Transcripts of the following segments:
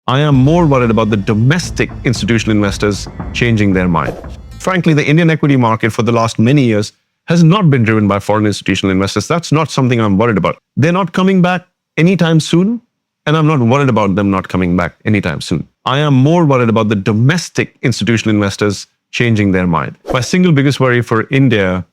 I am more worried about the domestic institutional investors changing their mind. Frankly, the Indian equity market for the last many years has not been driven by foreign institutional investors. That's not something I'm worried about. They're not coming back anytime soon, and I'm not worried about them not coming back anytime soon. I am more worried about the domestic institutional investors changing their mind. My single biggest worry for India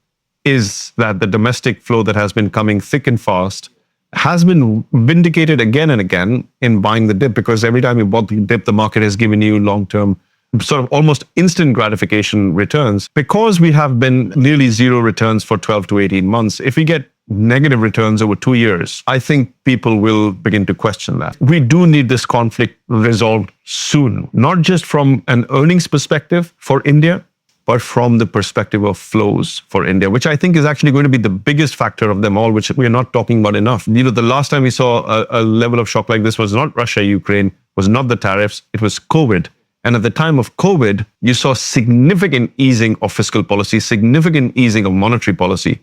is that the domestic flow that has been coming thick and fast has been vindicated again and again in buying the dip, because every time you bought the dip, the market has given you long-term, sort of almost instant gratification returns. Because we have been nearly zero returns for 12 to 18 months, if we get negative returns over 2 years, I think people will begin to question that. We do need this conflict resolved soon, not just from an earnings perspective for India, but from the perspective of flows for India, which I think is actually going to be the biggest factor of them all, which we are not talking about enough. The last time we saw a level of shock like this was not Russia, Ukraine, was not the tariffs, it was COVID. And at the time of COVID, you saw significant easing of fiscal policy, significant easing of monetary policy.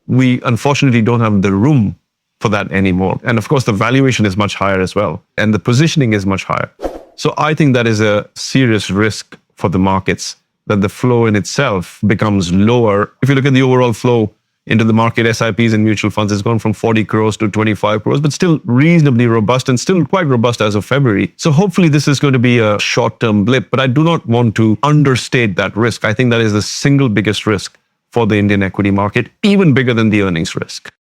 We unfortunately don't have the room for that anymore. And of course, the valuation is much higher as well, and the positioning is much higher. So I think that is a serious risk for the markets, that the flow in itself becomes lower. If you look at the overall flow into the market, SIPs and mutual funds has gone from 40 crores to 25 crores, but still reasonably robust and still quite robust as of February. So hopefully this is going to be a short-term blip, but I do not want to understate that risk. I think that is the single biggest risk for the Indian equity market, even bigger than the earnings risk.